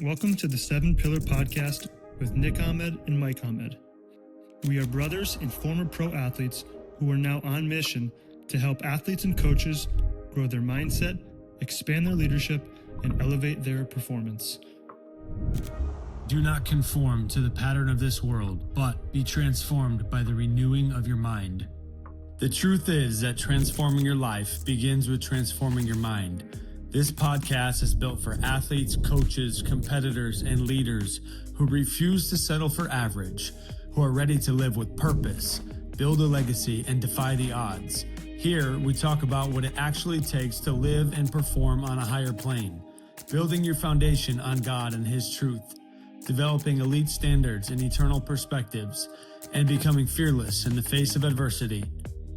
Welcome to the 7 Pillar Podcast with Nick Ahmed and Mike Ahmed. We are brothers and former pro athletes who are now on mission to help athletes and coaches grow their mindset, expand their leadership, and elevate their performance. Do not conform to the pattern of this world, but be transformed by the renewing of your mind. The truth is that transforming your life begins with transforming your mind. This podcast is built for athletes, coaches, competitors, and leaders who refuse to settle for average, who are ready to live with purpose, build a legacy, and defy the odds. Here, we talk about what it actually takes to live and perform on a higher plane, building your foundation on God and His truth, developing elite standards and eternal perspectives, and becoming fearless in the face of adversity.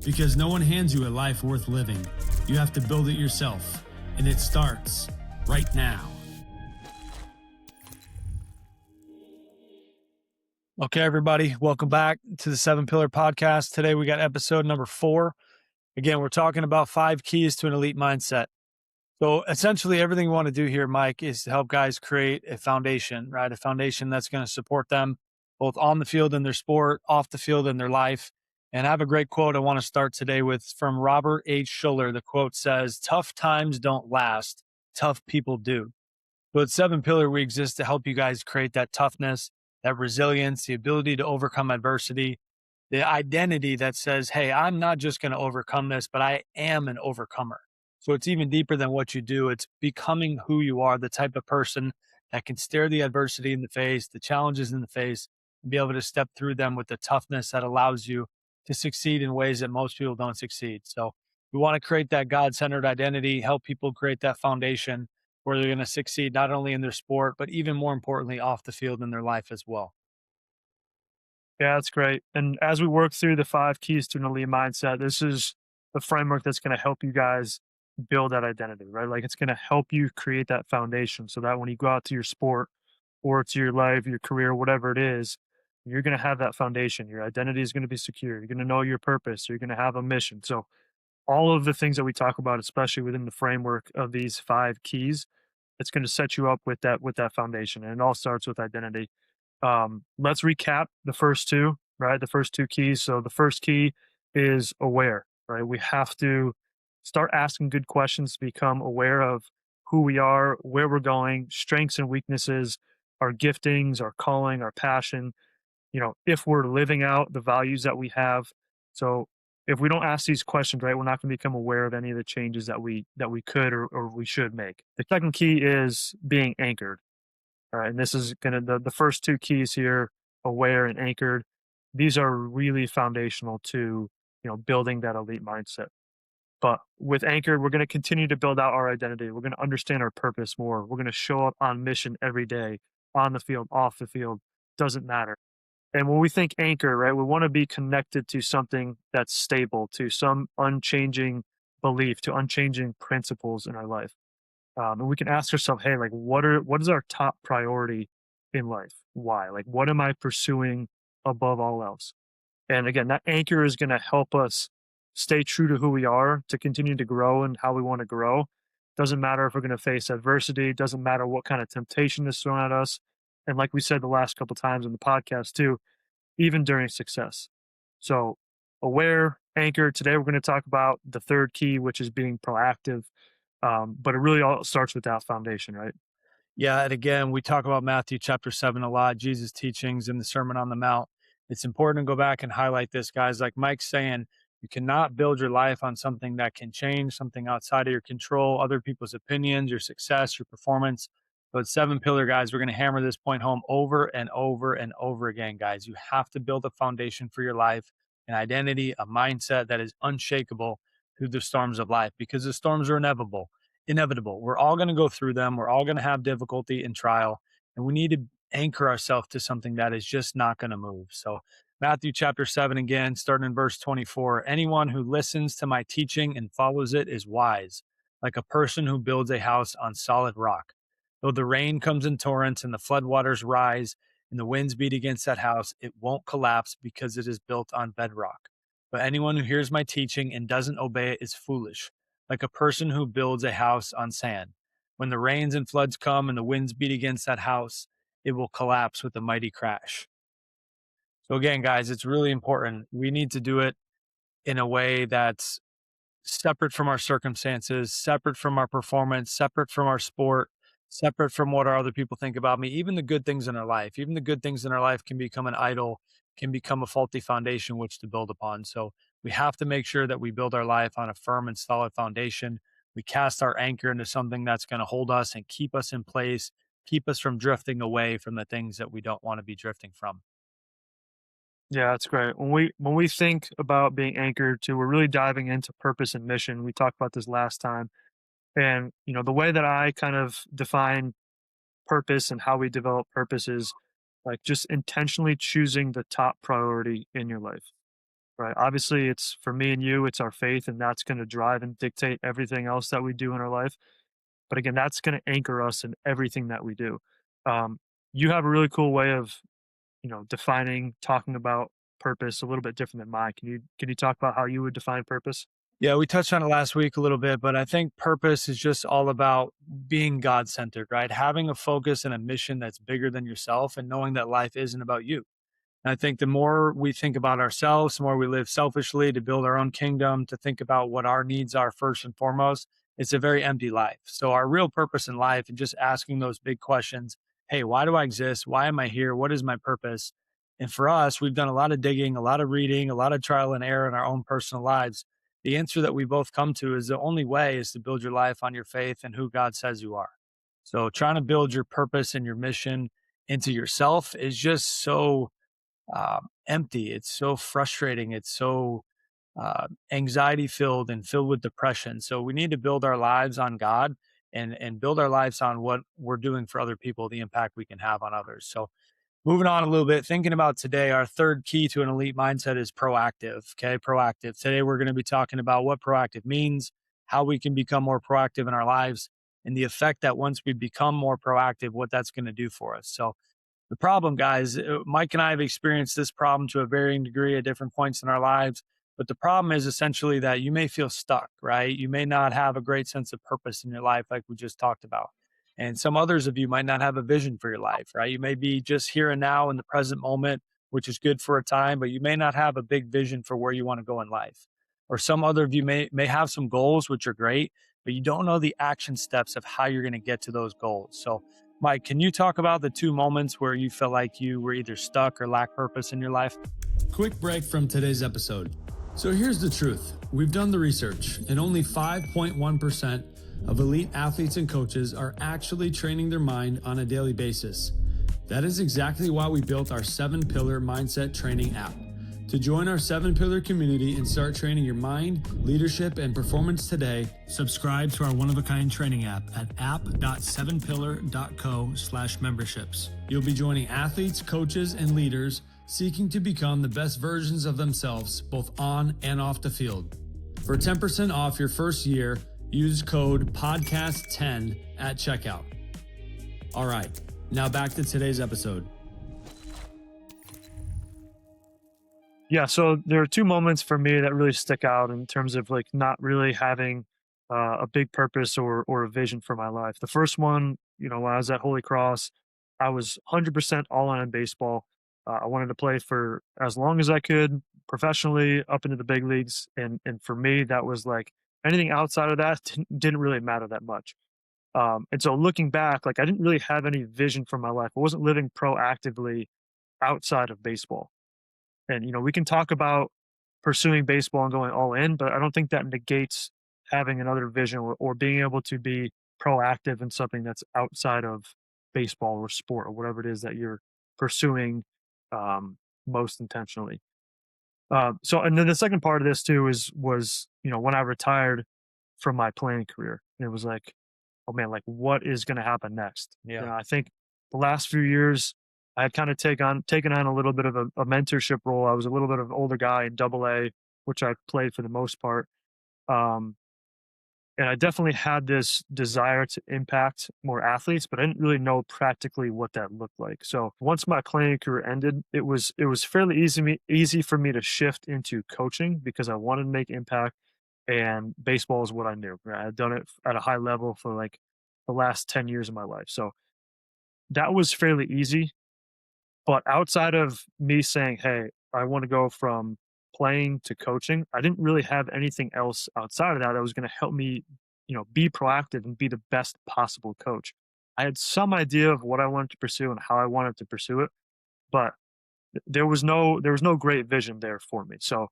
Because no one hands you a life worth living. You have to build it yourself. And it starts right now. Okay, everybody, welcome back to the 7 Pillar Podcast. Today we got episode number 4. Again, we're talking about 5 keys to an elite mindset. So essentially everything we want to do here, Mike, is to help guys create a foundation, right? A foundation that's going to support them both on the field in their sport, off the field in their life. And I have a great quote I want to start today with from Robert H. Schuller. The quote says, "Tough times don't last, tough people do." So at 7 Pillar, we exist to help you guys create that toughness, that resilience, the ability to overcome adversity, the identity that says, hey, I'm not just going to overcome this, but I am an overcomer. So it's even deeper than what you do. It's becoming who you are, the type of person that can stare the adversity in the face, the challenges in the face, and be able to step through them with the toughness that allows you to succeed in ways that most people don't succeed. So we want to create that God-centered identity, help people create that foundation where they're going to succeed not only in their sport, but even more importantly, off the field in their life as well. Yeah, that's great. And as we work through the 5 keys to an elite mindset, this is the framework that's going to help you guys build that identity, right? Like it's going to help you create that foundation so that when you go out to your sport or to your life, your career, whatever it is, you're going to have that foundation. Your identity is going to be secure. You're going to know your purpose. You're going to have a mission. So all of the things that we talk about, especially within the framework of these 5 keys, it's going to set you up with that foundation. And it all starts with identity. Let's recap the first 2, right? The first 2 keys. So the first key is aware, right? We have to start asking good questions to become aware of who we are, where we're going, strengths and weaknesses, our giftings, our calling, our passion, if we're living out the values that we have. So if we don't ask these questions, right, we're not going to become aware of any of the changes that we could or we should make. The second key is being anchored. All right. And this is going to, the first 2 keys here, aware and anchored. These are really foundational to, building that elite mindset. But with anchored, we're going to continue to build out our identity. We're going to understand our purpose more. We're going to show up on mission every day, on the field, off the field, doesn't matter. And when we think anchor, right, we want to be connected to something that's stable, to some unchanging belief, to unchanging principles in our life. And we can ask ourselves, hey, like, what is our top priority in life? Why? Like, what am I pursuing above all else? And again, that anchor is going to help us stay true to who we are, to continue to grow and how we want to grow. Doesn't matter if we're going to face adversity. Doesn't matter what kind of temptation is thrown at us. And like we said the last couple of times in the podcast too, even during success. So aware, anchor. Today we're going to talk about the third key, which is being proactive. But it really all starts with that foundation, right? Yeah, and again, we talk about Matthew chapter 7 a lot, Jesus' teachings in the Sermon on the Mount. It's important to go back and highlight this, guys. Like Mike's saying, you cannot build your life on something that can change, something outside of your control, other people's opinions, your success, your performance. So at 7 Pillar, guys, we're going to hammer this point home over and over and over again, guys. You have to build a foundation for your life, an identity, a mindset that is unshakable through the storms of life, because the storms are inevitable. We're all going to go through them. We're all going to have difficulty and trial, and we need to anchor ourselves to something that is just not going to move. So Matthew chapter 7, again, starting in verse 24, anyone who listens to my teaching and follows it is wise, like a person who builds a house on solid rock. Though the rain comes in torrents and the floodwaters rise and the winds beat against that house, it won't collapse because it is built on bedrock. But anyone who hears my teaching and doesn't obey it is foolish, like a person who builds a house on sand. when the rains and floods come and the winds beat against that house, it will collapse with a mighty crash. So again, guys, it's really important. We need to do it in a way that's separate from our circumstances, separate from our performance, separate from our sport, separate from what our other people think about me. Even the good things in our life, even the good things in our life can become an idol, can become a faulty foundation which to build upon. So we have to make sure that we build our life on a firm and solid foundation. We cast our anchor into something that's going to hold us and keep us in place, keep us from drifting away from the things that we don't want to be drifting from. Yeah, that's great. When we think about being anchored to, we're really diving into purpose and mission. We talked about this last time. And the way that I kind of define purpose and how we develop purpose is like just intentionally choosing the top priority in your life. Right. Obviously, it's for me and you, it's our faith, and that's going to drive and dictate everything else that we do in our life. But again, that's going to anchor us in everything that we do. Um, you have a really cool way of, defining, talking about purpose a little bit different than mine. Can you talk about how you would define purpose? Yeah, we touched on it last week a little bit, but I think purpose is just all about being God centered, right? Having a focus and a mission that's bigger than yourself and knowing that life isn't about you. And I think the more we think about ourselves, the more we live selfishly to build our own kingdom, to think about what our needs are first and foremost, it's a very empty life. So, our real purpose in life and just asking those big questions, hey, why do I exist? Why am I here? What is my purpose? And for us, we've done a lot of digging, a lot of reading, a lot of trial and error in our own personal lives. The answer that we both come to is the only way is to build your life on your faith and who God says you are. So, trying to build your purpose and your mission into yourself is just so empty. It's so frustrating. It's so anxiety filled and filled with depression. So we need to build our lives on God and build our lives on what we're doing for other people, the impact we can have on others. So moving on a little bit, thinking about today, our third key to an elite mindset is proactive. Okay, proactive. Today we're going to be talking about what proactive means, how we can become more proactive in our lives, and the effect that once we become more proactive, what that's going to do for us. So the problem, guys, Mike and I have experienced this problem to a varying degree at different points in our lives. But the problem is essentially that you may feel stuck, right? You may not have a great sense of purpose in your life, like we just talked about. And some others of you might not have a vision for your life, right? You may be just here and now in the present moment, which is good for a time, but you may not have a big vision for where you want to go in life. Or some other of you may have some goals, which are great, but you don't know the action steps of how you're going to get to those goals. So Mike, can you talk about the two moments where you felt like you were either stuck or lack purpose in your life? Quick break from today's episode. So here's the truth. We've done the research, and only 5.1% of elite athletes and coaches are actually training their mind on a daily basis. That is exactly why we built our 7-pillar mindset training app. To join our 7-pillar community and start training your mind, leadership, and performance today, subscribe to our one-of-a-kind training app at app.7pillar.co/memberships. You'll be joining athletes, coaches, and leaders seeking to become the best versions of themselves, both on and off the field. For 10% off your first year, use code PODCAST10 at checkout. All right, now back to today's episode. Yeah, so there are two moments for me that really stick out in terms of like not really having a big purpose or a vision for my life. The first one, when I was at Holy Cross, I was 100% all in on baseball. I wanted to play for as long as I could professionally up into the big leagues, and for me that was like anything outside of that didn't really matter that much. And so looking back, like I didn't really have any vision for my life. I wasn't living proactively outside of baseball. And, we can talk about pursuing baseball and going all in, but I don't think that negates having another vision or being able to be proactive in something that's outside of baseball or sport or whatever it is that you're pursuing most intentionally. So, and then the second part of this too was when I retared from my playing career, and it was like, oh man, like what is going to happen next? Yeah. I think the last few years I had kind of taken on a little bit of a mentorship role. I was a little bit of an older guy in Double A, which I played for the most part. Um, and I definitely had this desire to impact more athletes, but I didn't really know practically what that looked like. So once my playing career ended, it was fairly easy for me to shift into coaching because I wanted to make impact, and baseball is what I knew. Right? I had done it at a high level for like the last 10 years of my life. So that was fairly easy. But outside of me saying, hey, I want to go from playing to coaching, I didn't really have anything else outside of that that was going to help me, be proactive and be the best possible coach. I had some idea of what I wanted to pursue and how I wanted to pursue it, but there was no great vision there for me. So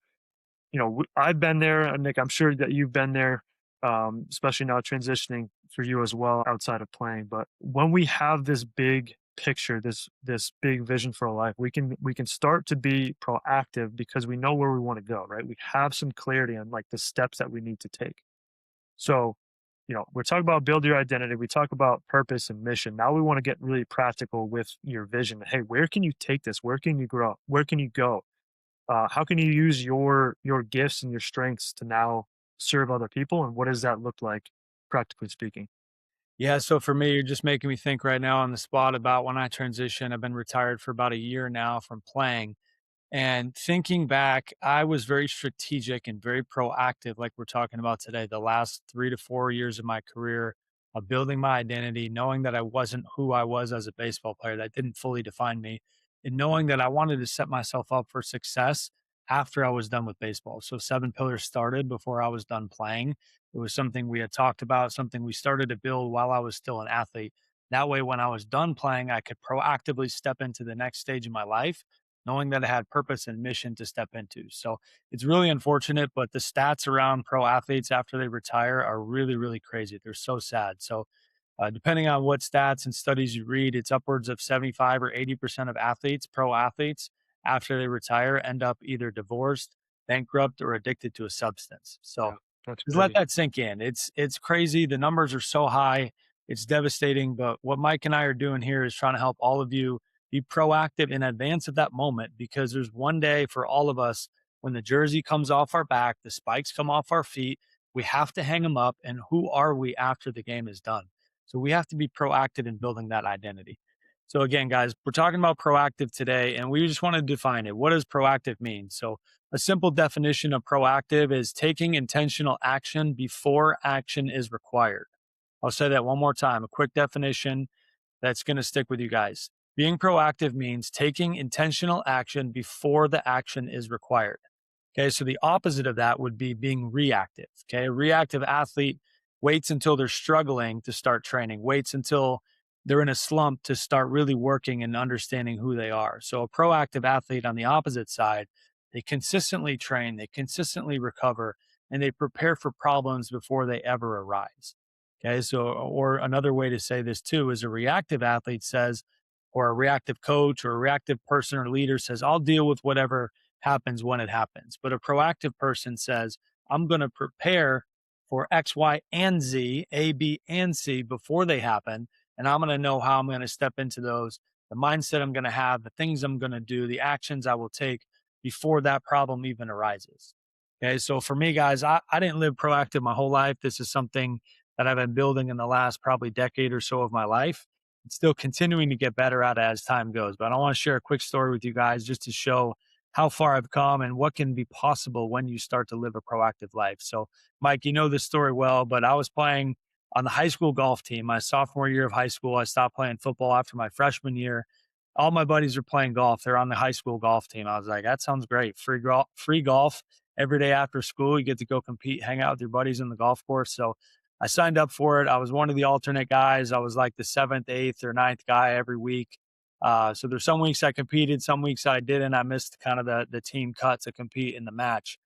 I've been there, and Nick, I'm sure that you've been there, especially now transitioning for you as well outside of playing. But when we have this big picture, this big vision for our life, we can start to be proactive because we know where we want to go, right? We have some clarity on like the steps that we need to take. So, we're talking about build your identity. We talk about purpose and mission. Now we want to get really practical with your vision. Hey, where can you take this? Where can you grow? Where can you go? How can you use your gifts and your strengths to now serve other people, and what does that look like practically speaking? Yeah, so for me, you're just making me think right now on the spot about when I transition. I've been retired for about a year now from playing. And thinking back, I was very strategic and very proactive, like we're talking about today, the last 3 to 4 years of my career of building my identity, knowing that I wasn't who I was as a baseball player, that didn't fully define me, and knowing that I wanted to set myself up for success after I was done with baseball. So Seven Pillars started before I was done playing. It was something we had talked about, something we started to build while I was still an athlete. That way, when I was done playing, I could proactively step into the next stage of my life knowing that I had purpose and mission to step into. So it's really unfortunate, but the stats around pro athletes after they retire are really, really crazy. They're so sad. So depending on what stats and studies you read, it's upwards of 75 or 80% of athletes, pro athletes, after they retire, end up either divorced, bankrupt, or addicted to a substance. So Yeah, that's just let crazy. that sink in. It's crazy. The numbers are so high. It's devastating. But what Mike and I are doing here is trying to help all of you be proactive in advance of that moment because there's one day for all of us when the jersey comes off our back, the spikes come off our feet, we have to hang them up. And who are we after the game is done? So we have to be proactive in building that identity. So again, guys, we're talking about proactive today, and we just want to define it. What does proactive mean? So a simple definition of proactive is taking intentional action before action is required. I'll say that one more time. A quick definition that's going to stick with you guys. Being proactive means taking intentional action before the action is required. Okay, so the opposite of that would be being reactive. Okay, a reactive athlete waits until they're struggling to start training, waits until they're in a slump to start really working and understanding who they are. So a proactive athlete on the opposite side, they consistently train, they consistently recover, and they prepare for problems before they ever arise. Okay, so, or another way to say this too is a reactive athlete says, or a reactive coach or a reactive person or leader says, I'll deal with whatever happens when it happens. But a proactive person says, I'm going to prepare for X, Y, and Z, A, B, and C before they happen. And I'm going to know how I'm going to step into those, the mindset I'm going to have, the things I'm going to do, the actions I will take before that problem even arises. Okay. So for me, guys, I didn't live proactive my whole life. This is something that I've been building in the last probably decade or so of my life. It's still continuing to get better at it as time goes. But I want to share a quick story with you guys just to show how far I've come and what can be possible when you start to live a proactive life. So, Mike, you know this story well, but I was playing on the high school golf team my sophomore year of high school. I stopped playing football after my freshman year. All my buddies are playing golf. They're on the high school golf team. I was like, that sounds great. Free golf every day after school. You get to go compete, hang out with your buddies on the golf course. So I signed up for it. I was one of the alternate guys. I was like the seventh, eighth, or ninth guy every week. So there's some weeks I competed, some weeks I didn't. I missed kind of the team cut to compete in the match.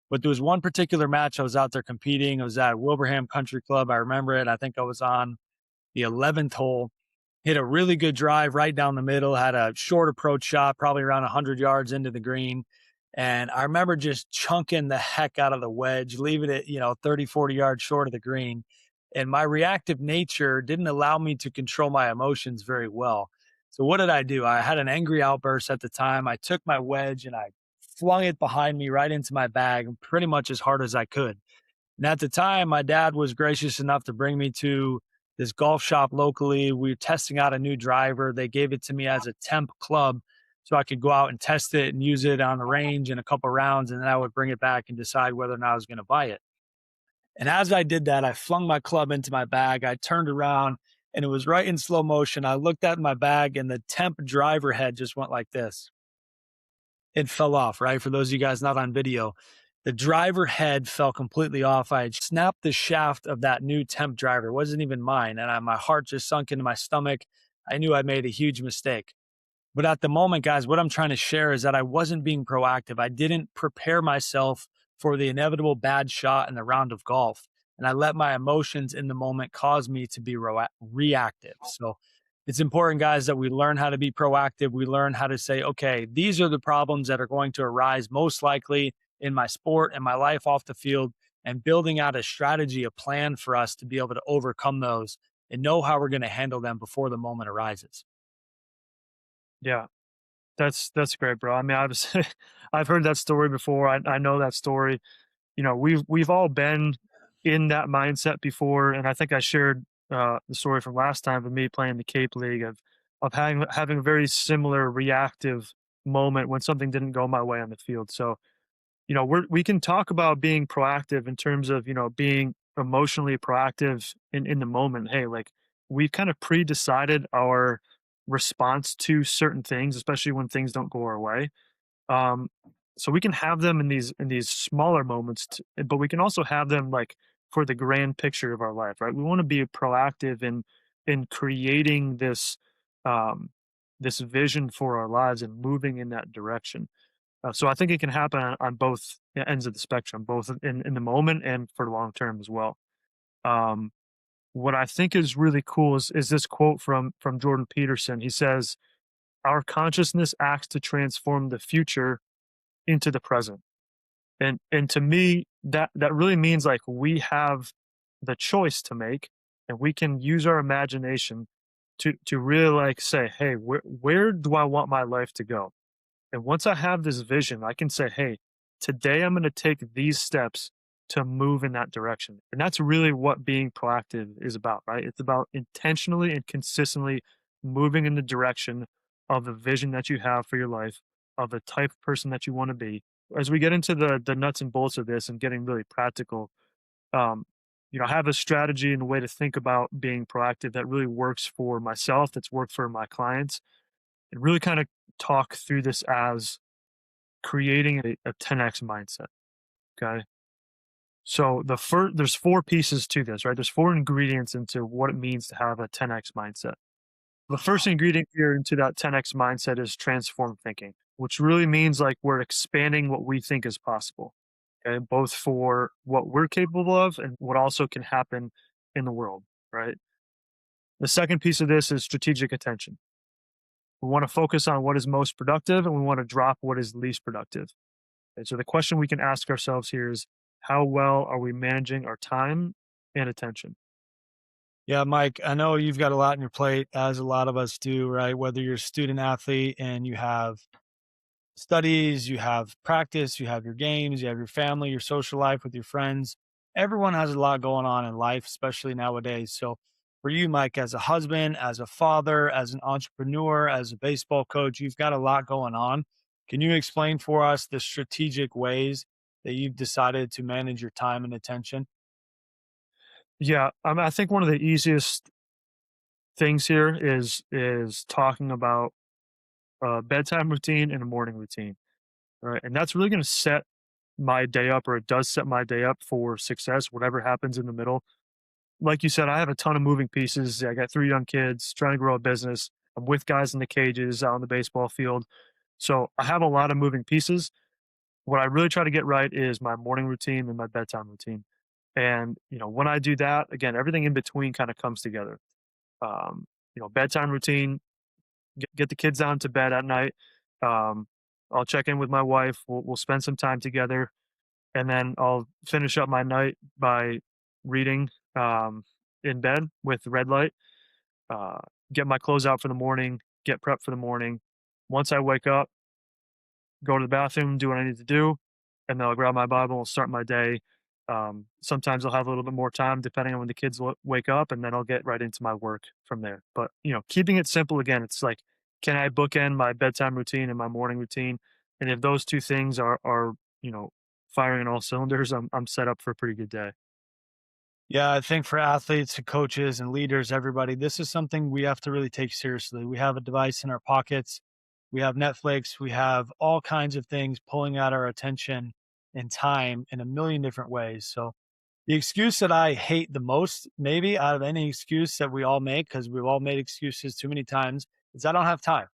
But there was one particular match I was out there competing. It was at Wilbraham Country Club. I remember it. I think I was on the 11th hole, hit a really good drive right down the middle, had a short approach shot, probably around 100 yards into the green. And I remember just chunking the heck out of the wedge, leaving it, 30, 40 yards short of the green. And my reactive nature didn't allow me to control my emotions very well. So what did I do? I had an angry outburst at the time. I took my wedge and I flung it behind me right into my bag pretty much as hard as I could. And at the time, my dad was gracious enough to bring me to this golf shop locally. We were testing out a new driver. They gave it to me as a temp club so I could go out and test it and use it on the range in a couple rounds. And then I would bring it back and decide whether or not I was going to buy it. And as I did that, I flung my club into my bag. I turned around and it was right in slow motion. I looked at my bag and the temp driver head just went like this. It fell off, right? For those of you guys not on video, the driver head fell completely off. I had snapped the shaft of that new temp driver. It wasn't even mine. And my heart just sunk into my stomach. I knew I made a huge mistake. But at the moment, guys, what I'm trying to share is that I wasn't being proactive. I didn't prepare myself for the inevitable bad shot in the round of golf. And I let my emotions in the moment cause me to be reactive. So it's important, guys, that we learn how to be proactive. We learn how to say, okay, these are the problems that are going to arise most likely in my sport and my life off the field, and building out a strategy, a plan for us to be able to overcome those and know how we're going to handle them before the moment arises. Yeah, that's great, bro. I mean, I've heard that story before. I know that story. You know, we've all been in that mindset before, and I think I shared the story from last time of me playing the Cape League of having a very similar reactive moment when something didn't go my way on the field. So you know, we can talk about being proactive in terms of, you know, being emotionally proactive in the moment. Hey, like we've kind of pre-decided our response to certain things, especially when things don't go our way. Um, so we can have them in these smaller moments, but we can also have them like for the grand picture of our life, right? We want to be proactive in creating um, this vision for our lives and moving in that direction. So I think it can happen on both ends of the spectrum, both in the moment and for the long term as well. Um, what I think is really cool is this quote from Jordan Peterson. He says, "Our consciousness acts to transform the future into the present." And to me, that really means like we have the choice to make, and we can use our imagination to really like say, "Hey, where do I want my life to go?" And once I have this vision, I can say, hey, today I'm going to take these steps to move in that direction. And that's really what being proactive is about, right? It's about intentionally and consistently moving in the direction of the vision that you have for your life, of the type of person that you want to be. As we get into the nuts and bolts of this and getting really practical, um, you know, I have a strategy and a way to think about being proactive that really works for myself, that's worked for my clients, and really kind of talk through this as creating a 10x mindset. Okay. So there's four pieces to this, right? There's four ingredients into what it means to have a 10x mindset. The first ingredient here into that 10x mindset is transform thinking, which really means like we're expanding what we think is possible. Okay, both for what we're capable of and what also can happen in the world, right? The second piece of this is strategic attention. We want to focus on what is most productive and we want to drop what is least productive. And so the question we can ask ourselves here is how well are we managing our time and attention? Yeah, Mike, I know you've got a lot on your plate, as a lot of us do, right? Whether you're a student athlete and you have studies, you have practice, you have your games, you have your family, your social life with your friends. Everyone has a lot going on in life, especially nowadays. So, for you, Mike, as a husband, as a father, as an entrepreneur, as a baseball coach, you've got a lot going on. Can you explain for us the strategic ways that you've decided to manage your time and attention? Yeah, I think one of the easiest things here is talking about a bedtime routine and a morning routine, right? And that's really going to set my day up, or it does set my day up for success, whatever happens in the middle. Like you said, I have a ton of moving pieces. I got three young kids, trying to grow a business. I'm with guys in the cages out on the baseball field. So I have a lot of moving pieces. What I really try to get right is my morning routine and my bedtime routine. And, you know, when I do that, again, everything in between kind of comes together. You know, bedtime routine, get the kids down to bed at night. Um, I'll check in with my wife. We'll spend some time together, and then I'll finish up my night by reading in bed with red light. Uh, get my clothes out for the morning. Get prepped for the morning. Once I wake up, go to the bathroom, do what I need to do, and then I'll grab my Bible and start my day. Sometimes I'll have a little bit more time depending on when the kids wake up, and then I'll get right into my work from there. But you know, keeping it simple again, it's like, can I bookend my bedtime routine and my morning routine? And if those two things are you know firing on all cylinders, I'm set up for a pretty good day. Yeah, I think for athletes and coaches and leaders, everybody, this is something we have to really take seriously. We have a device in our pockets, we have Netflix, we have all kinds of things pulling at our attention and time in a million different ways. So, the excuse that I hate the most, maybe out of any excuse that we all make, because we've all made excuses too many times, is I don't have time,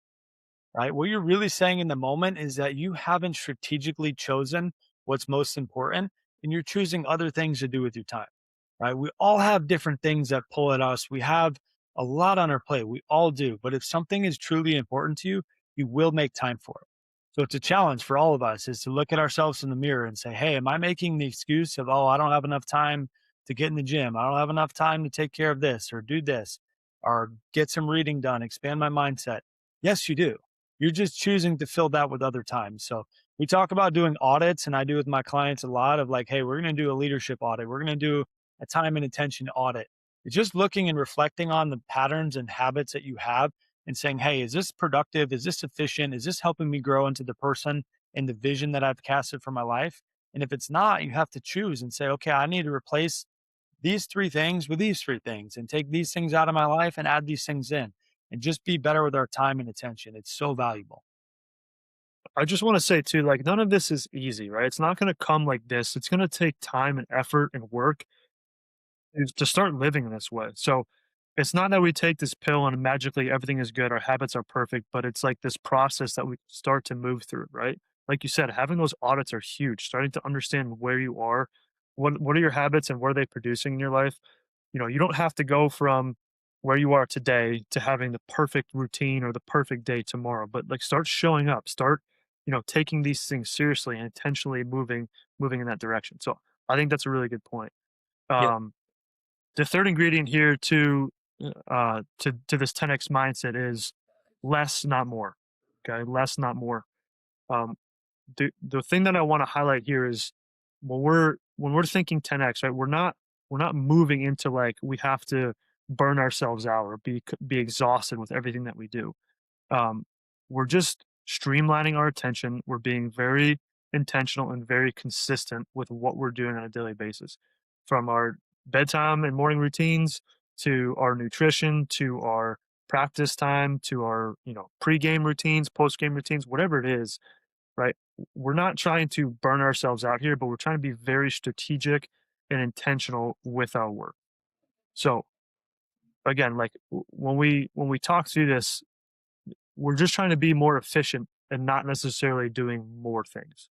right? What you're really saying in the moment is that you haven't strategically chosen what's most important and you're choosing other things to do with your time, right? We all have different things that pull at us. We have a lot on our plate. We all do. But if something is truly important to you, you will make time for it. So it's a challenge for all of us is to look at ourselves in the mirror and say, hey, am I making the excuse of, oh, I don't have enough time to get in the gym? I don't have enough time to take care of this or do this or get some reading done, expand my mindset. Yes, you do. You're just choosing to fill that with other time. So we talk about doing audits, and I do with my clients a lot of like, hey, we're going to do a leadership audit. We're going to do a time and attention audit. It's just looking and reflecting on the patterns and habits that you have and saying, hey, is this productive? Is this efficient? Is this helping me grow into the person and the vision that I've casted for my life? And if it's not, you have to choose and say, okay, I need to replace these three things with these three things and take these things out of my life and add these things in and just be better with our time and attention. It's so valuable. I just want to say too, like none of this is easy, right? It's not going to come like this. It's going to take time and effort and work is to start living in this way. So it's not that we take this pill and magically everything is good, our habits are perfect, but it's like this process that we start to move through, right? Like you said, having those audits are huge. Starting to understand where you are, what are your habits and what are they producing in your life? You don't have to go from where you are today to having the perfect routine or the perfect day tomorrow, but like start showing up, start, taking these things seriously and intentionally moving in that direction. So I think that's a really good point. Yeah. Um, the third ingredient here to this 10x mindset is less, not more. Okay, less, not more. Um, the thing that I want to highlight here is when we're thinking 10x, right? We're not moving into like we have to burn ourselves out or be exhausted with everything that we do. Um, we're just streamlining our attention. We're being very intentional and very consistent with what we're doing on a daily basis, from our bedtime and morning routines to our nutrition to our practice time to our pre-game routines, post-game routines, whatever it is, right? We're not trying to burn ourselves out here, but we're trying to be very strategic and intentional with our work. So again, like when we talk through this, we're just trying to be more efficient and not necessarily doing more things.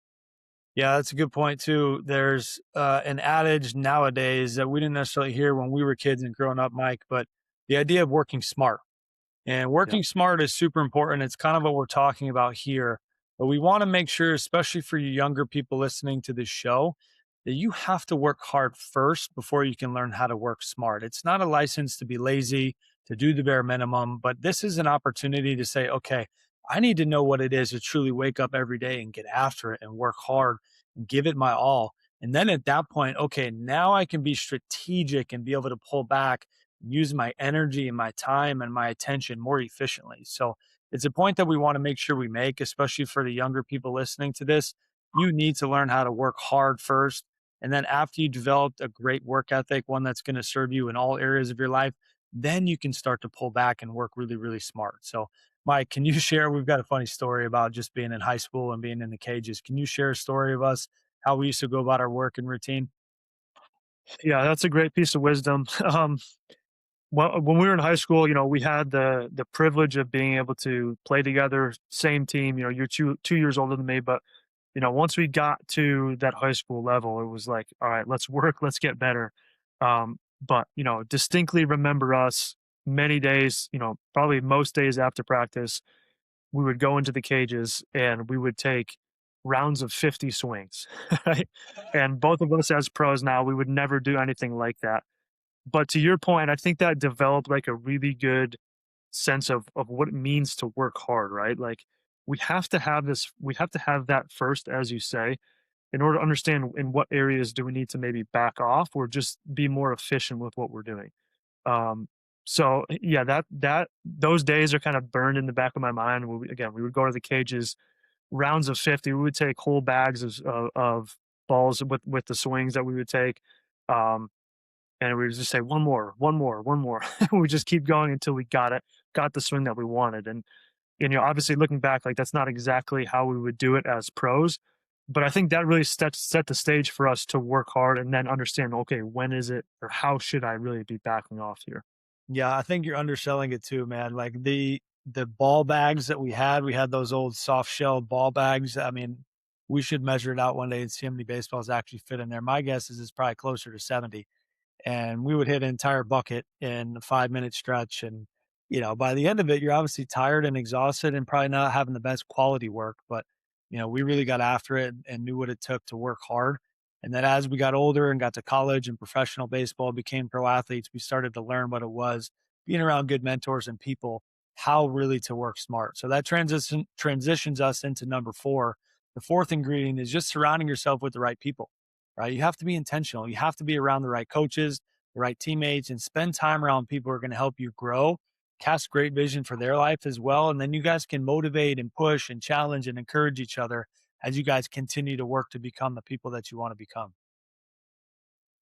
Yeah, that's a good point too. There's an adage nowadays that we didn't necessarily hear when we were kids and growing up, Mike, but the idea of working smart. And Yeah. working smart is super important. It's kind of what we're talking about here. But we want to make sure, especially for you younger people listening to this show, that you have to work hard first before you can learn how to work smart. It's not a license to be lazy, to do the bare minimum, but this is an opportunity to say, okay, I need to know what it is to truly wake up every day and get after it and work hard and give it my all. And then at that point, okay, now I can be strategic and be able to pull back, use my energy and my time and my attention more efficiently. So it's a point that we want to make sure we make, especially for the younger people listening to this. You need to learn how to work hard first. And then after you developed a great work ethic, one that's going to serve you in all areas of your life, then you can start to pull back and work really, really smart. So, Mike, can you share? We've got a funny story about just being in high school and being in the cages. Can you share a story of us, how we used to go about our work and routine? Yeah, that's a great piece of wisdom. Well, when we were in high school, we had the privilege of being able to play together, same team. You're 2 years older than me, but once we got to that high school level, it was like, all right, let's work, let's get better. But distinctly remember us many days. Probably most days after practice, we would go into the cages and we would take rounds of 50 swings, right? And both of us as pros now, we would never do anything like that. But to your point, I think that developed like a really good sense of what it means to work hard, right? Like we have to have that first, as you say, in order to understand in what areas do we need to maybe back off or just be more efficient with what we're doing. Um, so yeah, that those days are kind of burned in the back of my mind. Again, we would go to the cages, rounds of 50. We would take whole bags of balls with the swings that we would take. Um, and we just say one more, one more, one more. We just keep going until we got it, got the swing that we wanted. And obviously looking back, like that's not exactly how we would do it as pros, but I think that really set the stage for us to work hard and then understand, okay, when is it or how should I really be backing off here? Yeah, I think you're underselling it too, man. Like the ball bags that we had those old soft shell ball bags. I mean, we should measure it out one day and see how many baseballs actually fit in there. My guess is it's probably closer to 70, and we would hit an entire bucket in a 5-minute stretch. And, by the end of it, you're obviously tired and exhausted and probably not having the best quality work. But, we really got after it and knew what it took to work hard. And then as we got older and got to college and professional baseball, became pro athletes, we started to learn what it was being around good mentors and people, how really to work smart. So that transitions us into number four. The fourth ingredient is just surrounding yourself with the right people, right? You have to be intentional. You have to be around the right coaches, the right teammates, and spend time around people who are going to help you grow, cast great vision for their life as well. And then you guys can motivate and push and challenge and encourage each other as you guys continue to work to become the people that you want to become.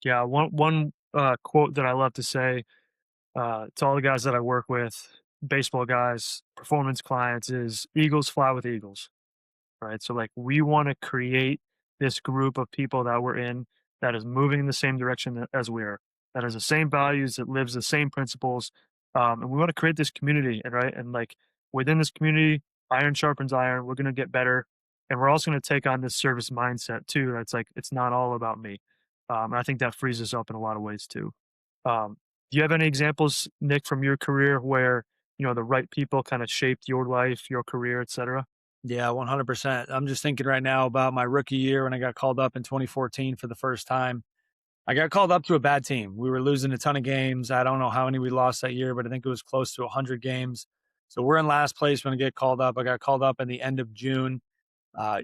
Yeah, one quote that I love to say to all the guys that I work with, baseball guys, performance clients, is "Eagles fly with eagles." Right? So like we want to create this group of people that we're in that is moving in the same direction as we are, that has the same values, that lives the same principles, and we want to create this community. And right, and like within this community, iron sharpens iron. We're going to get better, and we're also going to take on this service mindset too. That's like it's not all about me. And I think that frees us up in a lot of ways too. Do you have any examples, Nick, from your career where the right people kind of shaped your life, your career, etc.? Yeah, 100%. I'm just thinking right now about my rookie year when I got called up in 2014 for the first time. I got called up to a bad team. We were losing a ton of games. I don't know how many we lost that year, but I think it was close to 100 games. So we're in last place when I get called up. I got called up in the end of June.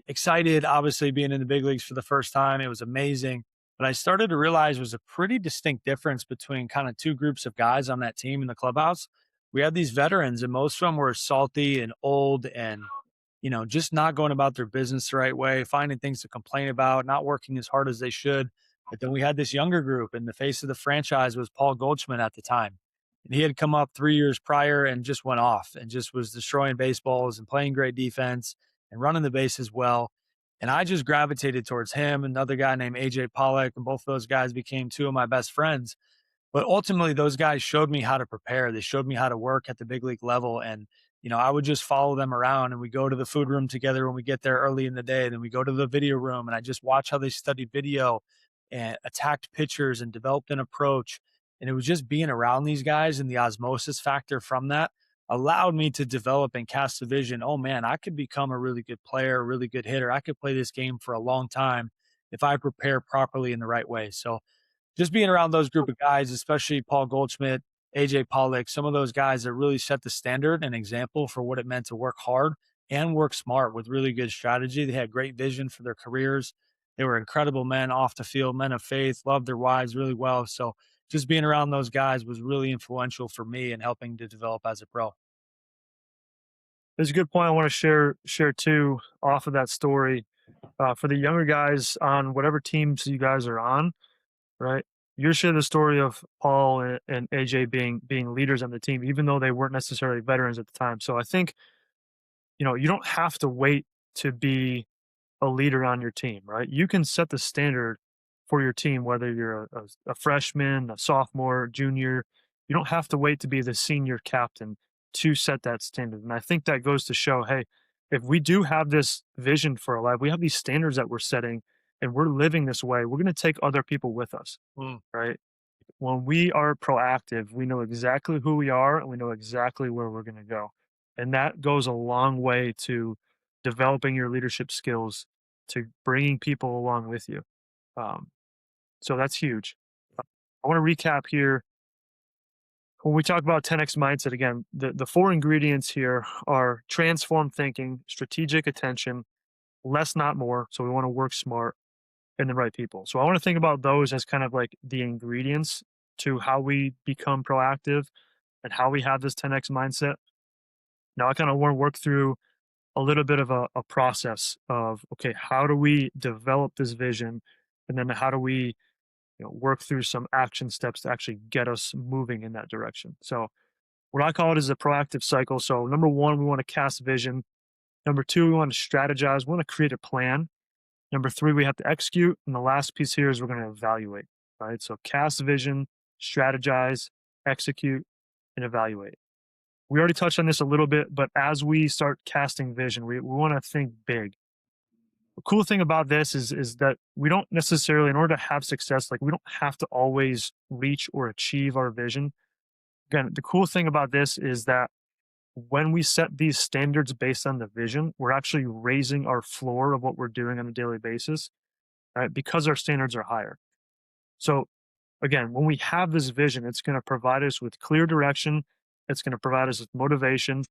Excited, obviously, being in the big leagues for the first time. It was amazing. But I started to realize there was a pretty distinct difference between kind of two groups of guys on that team in the clubhouse. We had these veterans, and most of them were salty and old and, just not going about their business the right way, finding things to complain about, not working as hard as they should. But then we had this younger group, and the face of the franchise was Paul Goldschmidt at the time. And he had come up 3 years prior and just went off and just was destroying baseballs and playing great defense and running the bases well. And I just gravitated towards him, another guy named AJ Pollock, and both of those guys became two of my best friends. But ultimately, those guys showed me how to prepare. They showed me how to work at the big league level. And, I would just follow them around and we go to the food room together when we get there early in the day. Then we go to the video room and I just watch how they studied video and attacked pitchers and developed an approach. And it was just being around these guys and the osmosis factor from that allowed me to develop and cast a vision. Oh man, I could become a really good player, a really good hitter. I could play this game for a long time if I prepare properly in the right way. So just being around those group of guys, especially Paul Goldschmidt, AJ Pollock, some of those guys that really set the standard and example for what it meant to work hard and work smart with really good strategy. They had great vision for their careers. They were incredible men off the field, men of faith, loved their wives really well. So just being around those guys was really influential for me in helping to develop as a pro. There's a good point I want to share too off of that story. For the younger guys on whatever teams you guys are on, right? You're sharing the story of Paul and AJ being leaders on the team, even though they weren't necessarily veterans at the time. So I think you don't have to wait to be a leader on your team, right? You can set the standard for your team, whether you're a freshman, a sophomore, junior. You don't have to wait to be the senior captain to set that standard. And I think that goes to show, hey, if we do have this vision for our life, we have these standards that we're setting and we're living this way, we're going to take other people with us, Mm. right? When we are proactive, we know exactly who we are and we know exactly where we're going to go. And that goes a long way to developing your leadership skills, to bringing people along with you. Um, so that's huge. I want to recap here. When we talk about 10x mindset, again, the four ingredients here are transform thinking, strategic attention, less, not more. So we want to work smart and the right people. So I want to think about those as kind of like the ingredients to how we become proactive and how we have this 10x mindset. Now I kind of want to work through a little bit of a process of, okay, how do we develop this vision? And then how do we work through some action steps to actually get us moving in that direction. So what I call it is a proactive cycle. So number one, we want to cast vision. Number two, we want to strategize. We want to create a plan. Number three, we have to execute. And the last piece here is we're going to evaluate, right? So cast vision, strategize, execute, and evaluate. We already touched on this a little bit, but as we start casting vision, we want to think big. The cool thing about this is that we don't necessarily, in order to have success, like we don't have to always reach or achieve our vision. Again, the cool thing about this is that when we set these standards based on the vision, we're actually raising our floor of what we're doing on a daily basis, right? Because our standards are higher. So again, when we have this vision, it's going to provide us with clear direction. It's going to provide us with motivation.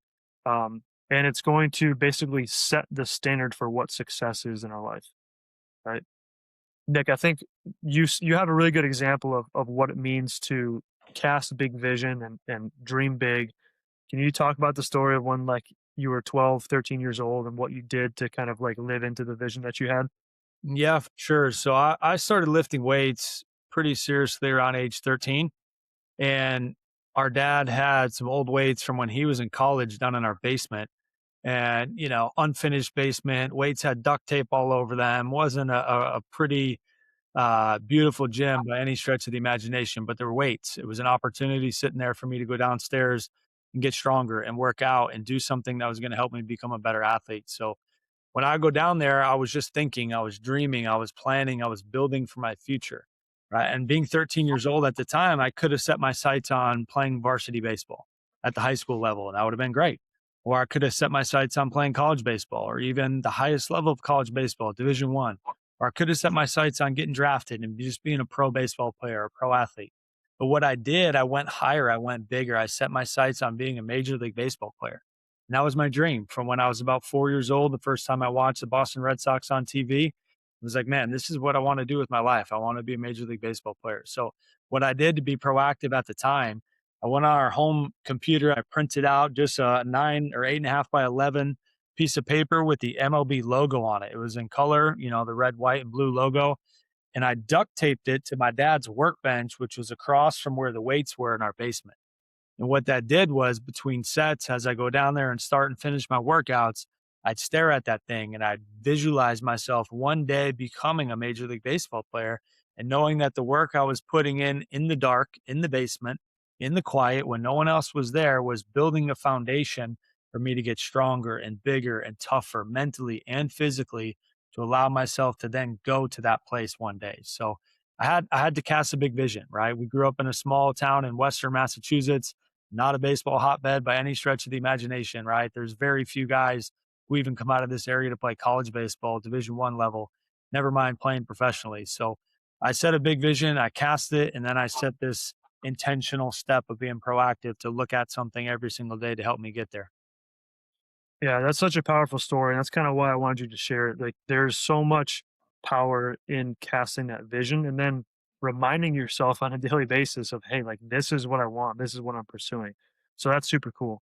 And it's going to basically set the standard for what success is in our life, right? Nick, I think you have a really good example of what it means to cast big vision and dream big. Can you talk about the story of when like you were 12, 13 years old and what you did to kind of like live into the vision that you had? Yeah, for sure. So I started lifting weights pretty seriously around age 13. And our dad had some old weights from when he was in college down in our basement. And, unfinished basement, weights had duct tape all over them. Wasn't a pretty beautiful gym by any stretch of the imagination, but there were weights. It was an opportunity sitting there for me to go downstairs and get stronger and work out and do something that was going to help me become a better athlete. So when I go down there, I was just thinking, I was dreaming, I was planning, I was building for my future. Right. And being 13 years old at the time, I could have set my sights on playing varsity baseball at the high school level, and that would have been great. Or I could have set my sights on playing college baseball or even the highest level of college baseball, Division One. Or I could have set my sights on getting drafted and just being a pro baseball player, a pro athlete. But what I did, I went higher, I went bigger. I set my sights on being a major league baseball player. And that was my dream from when I was about 4 years old. The first time I watched the Boston Red Sox on TV, I was like, man, this is what I want to do with my life. I want to be a major league baseball player. So what I did to be proactive at the time, I went on our home computer. I printed out just a 9 or 8.5 by 11 piece of paper with the MLB logo on it. It was in color, the red, white, and blue logo. And I duct taped it to my dad's workbench, which was across from where the weights were in our basement. And what that did was between sets, as I go down there and start and finish my workouts, I'd stare at that thing and I'd visualize myself one day becoming a major league baseball player and knowing that the work I was putting in the dark, in the basement, in the quiet, when no one else was there, was building a foundation for me to get stronger and bigger and tougher mentally and physically to allow myself to then go to that place one day. So I had to cast a big vision, right? We grew up in a small town in Western Massachusetts, not a baseball hotbed by any stretch of the imagination, right? There's very few guys who even come out of this area to play college baseball, Division One level, never mind playing professionally. So I set a big vision, I cast it, and then I set this intentional step of being proactive to look at something every single day to help me get there. Yeah, that's such a powerful story. And that's kind of why I wanted you to share it. Like there's so much power in casting that vision and then reminding yourself on a daily basis of, hey, like this is what I want. This is what I'm pursuing. So that's super cool.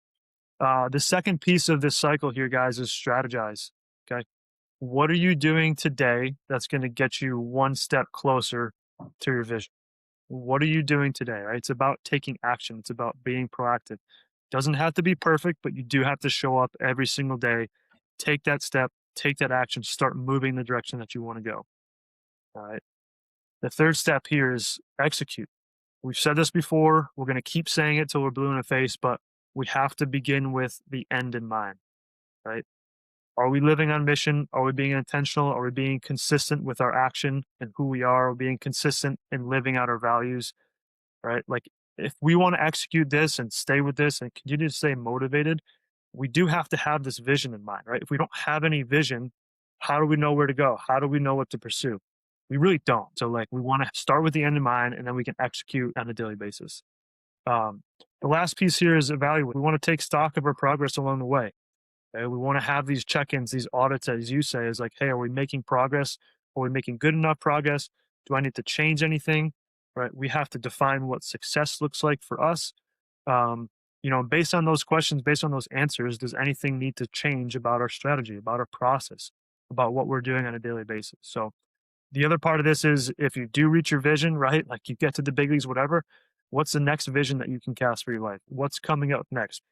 The second piece of this cycle here, guys, is strategize. Okay. What are you doing today that's going to get you one step closer to your vision? What are you doing today? Right? It's about taking action. It's about being proactive. Doesn't have to be perfect, but you do have to show up every single day, take that step, take that action, start moving the direction that you want to go. All right. The third step here is execute. We've said this before. We're going to keep saying it till we're blue in the face, but we have to begin with the end in mind, right? Are we living on mission? Are we being intentional? Are we being consistent with our action and who we are? Are we being consistent in living out our values, right? Like if we want to execute this and stay with this and continue to stay motivated, we do have to have this vision in mind, right? If we don't have any vision, how do we know where to go? How do we know what to pursue? We really don't. So like we want to start with the end in mind and then we can execute on a daily basis. Um, the last piece here is evaluate. We want to take stock of our progress along the way. Okay? We want to have these check-ins, these audits, as you say, is like, hey, are we making progress? Are we making good enough progress? Do I need to change anything? Right? We have to define what success looks like for us. Based on those questions, based on those answers, does anything need to change about our strategy, about our process, about what we're doing on a daily basis? So The other part of this is if you do reach your vision, right? Like you get to the big leagues, whatever, what's the next vision that you can cast for your life? What's coming up next?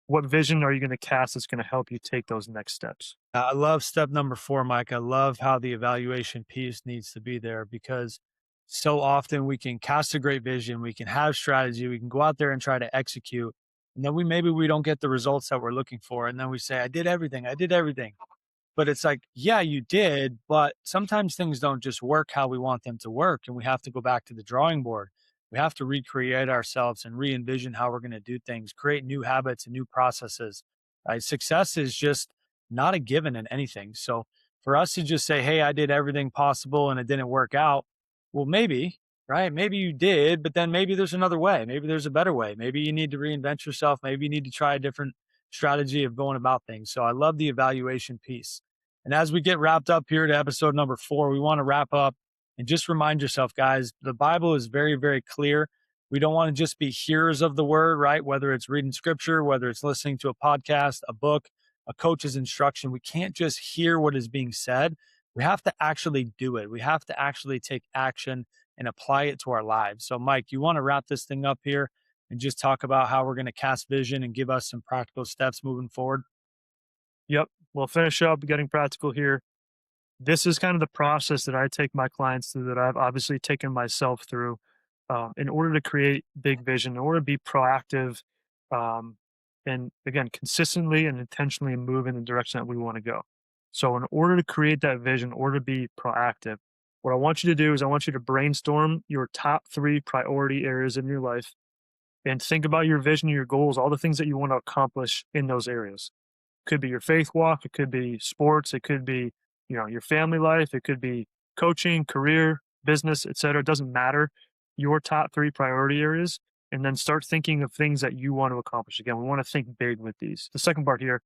What vision are you going to cast that's going to help you take those next steps? I love step number 4, Mike. I love how the evaluation piece needs to be there because so often we can cast a great vision, we can have strategy, we can go out there and try to execute. And then maybe we don't get the results that we're looking for. And then we say, I did everything. I did everything. But it's like, yeah, you did, but sometimes things don't just work how we want them to work. And we have to go back to the drawing board. We have to recreate ourselves and re envision how we're going to do things, create new habits and new processes. Right? Success is just not a given in anything. So for us to just say, hey, I did everything possible and it didn't work out, well, maybe, right? Maybe you did, but then maybe there's another way. Maybe there's a better way. Maybe you need to reinvent yourself. Maybe you need to try a different strategy of going about things. So I love the evaluation piece. And as we get wrapped up here to episode number 4, we want to wrap up and just remind yourself, guys, the Bible is very, very clear. We don't want to just be hearers of the word, right? Whether it's reading scripture, whether it's listening to a podcast, a book, a coach's instruction. We can't just hear what is being said. We have to actually do it. We have to actually take action and apply it to our lives. So, Mike, you want to wrap this thing up here and just talk about how we're going to cast vision and give us some practical steps moving forward? Yep. We'll finish up getting practical here. This is kind of the process that I take my clients through, that I've obviously taken myself through in order to create big vision, in order to be proactive, um, and again, consistently and intentionally move in the direction that we want to go. So, in order to create that vision, in order to be proactive, what I want you to do is I want you to brainstorm your top 3 priority areas in your life and think about your vision, your goals, all the things that you want to accomplish in those areas. Could be your faith walk, it could be sports, it could be, your family life, it could be coaching, career, business, etc. It doesn't matter. Your top 3 priority areas, and then start thinking of things that you want to accomplish. Again, we want to think big with these. The second part here,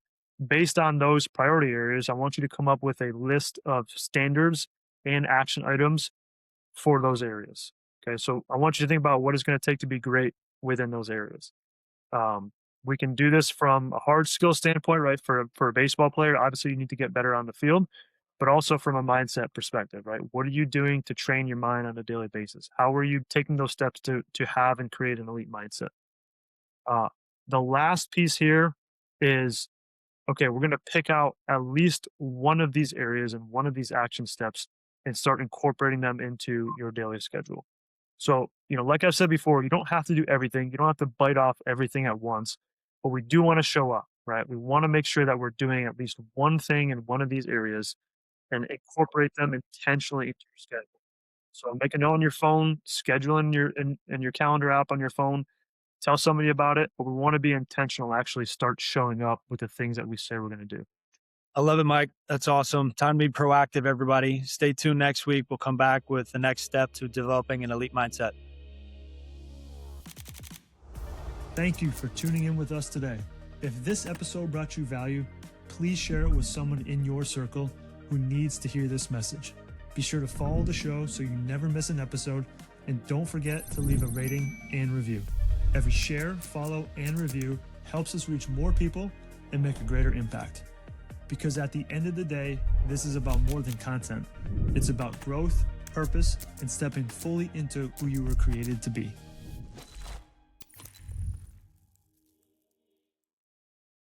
based on those priority areas, I want you to come up with a list of standards and action items for those areas. Okay, so I want you to think about what it's going to take to be great within those areas. Um, we can do this from a hard skill standpoint, right? For a baseball player, obviously you need to get better on the field, but also from a mindset perspective, right? What are you doing to train your mind on a daily basis? How are you taking those steps to have and create an elite mindset? Uh, the last piece here is, okay, we're going to pick out at least one of these areas and one of these action steps and start incorporating them into your daily schedule. So, like I've said before, you don't have to do everything. You don't have to bite off everything at once, but we do want to show up, right? We want to make sure that we're doing at least one thing in one of these areas and incorporate them intentionally into your schedule. So make a note on your phone, schedule in your calendar app on your phone, tell somebody about it, but we want to be intentional, actually start showing up with the things that we say we're going to do. I love it, Mike. That's awesome. Time to be proactive, everybody. Stay tuned next week. We'll come back with the next step to developing an elite mindset. Thank you for tuning in with us today. If this episode brought you value, please share it with someone in your circle who needs to hear this message. Be sure to follow the show so you never miss an episode, and don't forget to leave a rating and review. Every share, follow, and review helps us reach more people and make a greater impact. Because at the end of the day, this is about more than content. It's about growth, purpose, and stepping fully into who you were created to be.